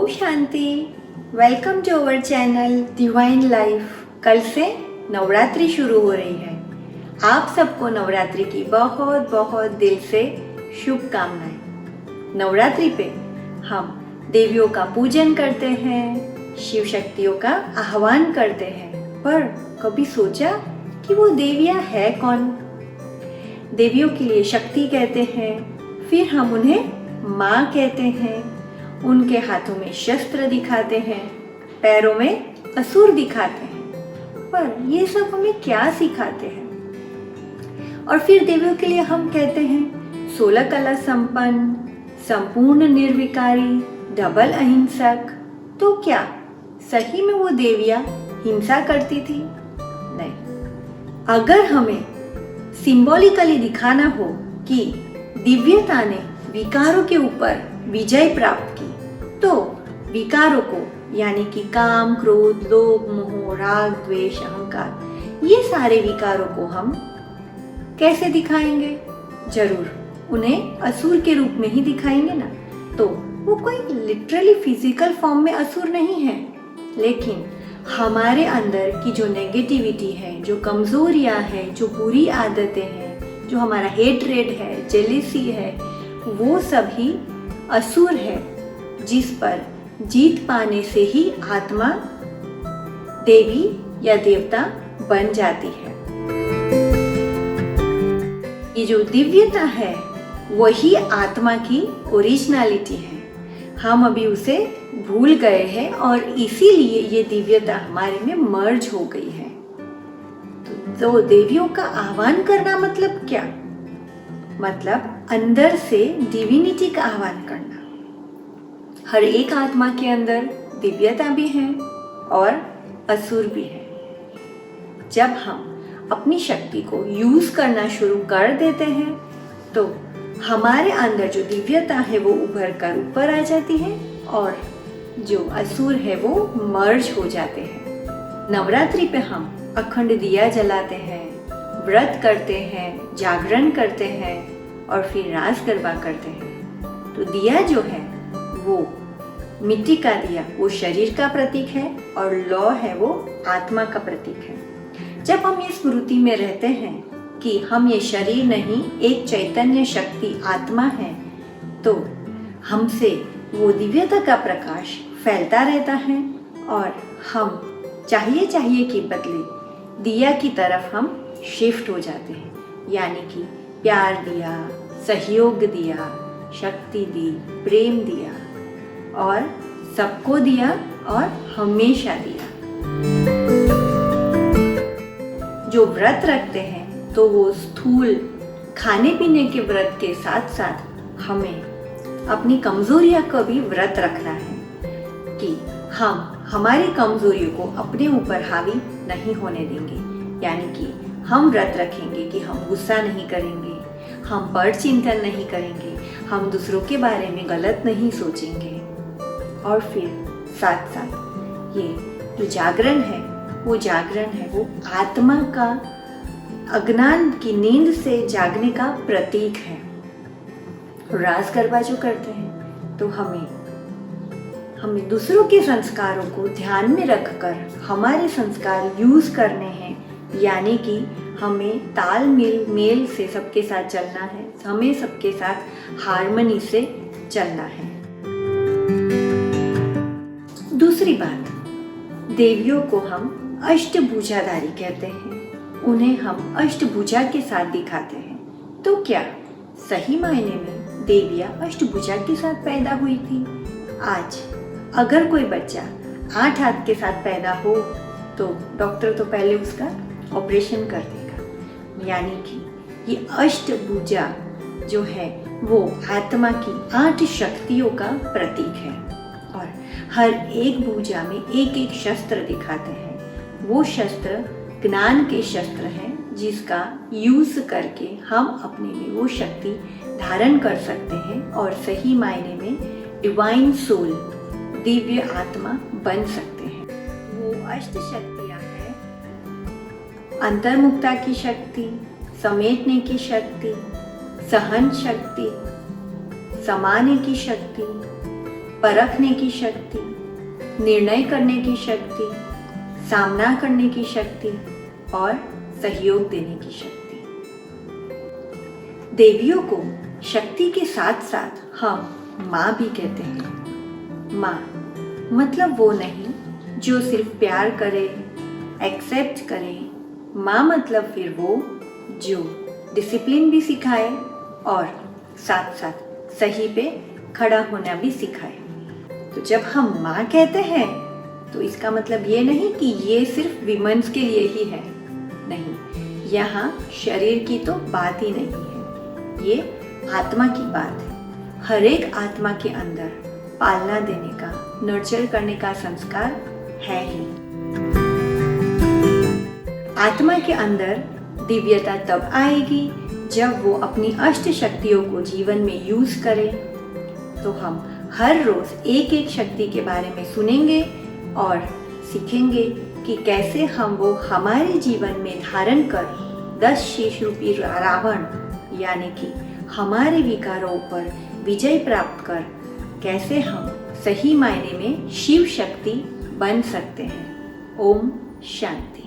Om Shanti. Welcome to our channel divine life. कल से नवरात्रि शुरू हो रही है। आप सबको नवरात्रि की बहुत बहुत दिल से शुभकामनाएं। नवरात्रि पे हम देवियों का पूजन करते हैं, शिव शक्तियों का आह्वान करते हैं, पर कभी सोचा कि वो देवियाँ है कौन? देवियों के लिए शक्ति कहते हैं, फिर हम उन्हें माँ कहते हैं। उनके हाथों में शस्त्र दिखाते हैं, पैरों में असुर दिखाते हैं, पर ये सब हमें क्या सिखाते हैं? और फिर देवियों के लिए हम कहते हैं 16 कला संपन्न, संपूर्ण निर्विकारी, डबल अहिंसक। तो क्या सही में वो देवियाँ हिंसा करती थी? नहीं। अगर हमें सिंबॉलिकली दिखाना हो कि दिव्यता ने विकारों के ऊपर विजय प्राप्त की, तो विकारों को यानी कि काम, क्रोध, लोभ, मोह, राग, द्वेष, अहंकार, ये सारे विकारों को हम कैसे दिखाएंगे? जरूर उन्हें असुर के रूप में ही दिखाएंगे ना। तो वो कोई लिटरली फिजिकल फॉर्म में असुर नहीं है, लेकिन हमारे अंदर की जो नेगेटिविटी है, जो कमजोरियां हैं, जो बुरी आदतें हैं, जो हमारा हेटरेट है, जेलिसी है, वो सभी असुर है, जिस पर जीत पाने से ही आत्मा देवी या देवता बन जाती है। ये जो दिव्यता है वही आत्मा की ओरिजिनलिटी है। हम अभी उसे भूल गए हैं और इसीलिए ये दिव्यता हमारे में मर्ज हो गई है। तो देवियों का आह्वान करना मतलब क्या? मतलब अंदर से डिविनिटी का आह्वान करना। हर एक आत्मा के अंदर दिव्यता भी है और असुर भी है। जब हम अपनी शक्ति को यूज करना शुरू कर देते हैं तो हमारे अंदर जो दिव्यता है वो उभर कर ऊपर आ जाती है और जो असुर है वो मर्ज हो जाते हैं। नवरात्रि पे हम अखंड दिया जलाते हैं, व्रत करते हैं, जागरण करते हैं और फिर रास गरबा करते हैं। तो दिया जो है वो मिट्टी का दिया, वो शरीर का प्रतीक है और लौ है वो आत्मा का प्रतीक है। जब हम ये स्मृति में रहते हैं कि हम ये शरीर नहीं, एक चैतन्य शक्ति आत्मा है, तो हमसे वो दिव्यता का प्रकाश फैलता रहता है और हम चाहिए कि बदले दिया की तरफ हम शिफ्ट हो जाते हैं। यानी कि प्यार दिया, सहयोग दिया, शक्ति दी, प्रेम दिया और सबको दिया और हमेशा दिया। जो व्रत रखते हैं तो वो स्थूल खाने पीने के व्रत के साथ साथ हमें अपनी कमजोरियां का भी व्रत रखना है कि हम हमारी कमजोरियों को अपने ऊपर हावी नहीं होने देंगे। यानी कि हम व्रत रखेंगे कि हम गुस्सा नहीं करेंगे, हम पर चिंतन नहीं करेंगे, हम दूसरों के बारे में गलत नहीं सोचेंगे और फिर साथ साथ ये जो जागरण है वो आत्मा का अज्ञान की नींद से जागने का प्रतीक है। रास गरबा जो करते हैं तो हमें दूसरों के संस्कारों को ध्यान में रखकर हमारे संस्कार यूज करने हैं। यानी कि हमें तालमेल मेल से सबके साथ चलना है, हमें सबके साथ हार्मनी से चलना है। दूसरी बात, देवियों को हम अष्टभुजाधारी कहते हैं। उन्हें हम अष्टभुजा के साथ दिखाते हैं। तो क्या सही मायने में देवियाँ अष्टभुजा के साथ पैदा हुई थी? आज अगर कोई बच्चा 8 हाथ के साथ पैदा हो तो डॉक्टर तो पहले उसका ऑपरेशन कर देगा। यानी कि ये अष्टभुजा जो है वो आत्मा की 8 शक्तियों का प्रतीक है और हर एक भुजा में एक एक शस्त्र दिखाते हैं। वो शस्त्र ज्ञान के शस्त्र हैं जिसका यूज करके हम अपने में वो शक्ति धारण कर सकते हैं और सही मायने में डिवाइन सोल, दिव्य आत्मा बन सकते हैं। वो अष्ट शक्तियाँ हैं अंतर्मुक्ता की शक्ति, समेटने की शक्ति, सहन शक्ति, समाने की शक्ति, परखने की शक्ति, निर्णय करने की शक्ति, सामना करने की शक्ति और सहयोग देने की शक्ति। देवियों को शक्ति के साथ साथ हम माँ भी कहते हैं। माँ मतलब वो नहीं जो सिर्फ प्यार करे, एक्सेप्ट करे। माँ मतलब फिर वो जो डिसिप्लिन भी सिखाए और साथ साथ सही पे खड़ा होना भी सिखाए। तो जब हम माँ कहते हैं तो इसका मतलब ये नहीं कि ये सिर्फ विमेंस के लिए ही है, नहीं, यहाँ शरीर की तो बात ही नहीं है, ये आत्मा की बात है। हर एक आत्मा के अंदर पालना देने का, नर्चर करने का संस्कार है ही। आत्मा के अंदर दिव्यता तब आएगी जब वो अपनी अष्ट शक्तियों को जीवन में यूज करे। तो हम हर रोज एक एक शक्ति के बारे में सुनेंगे और सीखेंगे कि कैसे हम वो हमारे जीवन में धारण कर 10 शीश रूपी रावण यानी कि हमारे विकारों पर विजय प्राप्त कर कैसे हम सही मायने में शिव शक्ति बन सकते हैं। ओम शांति।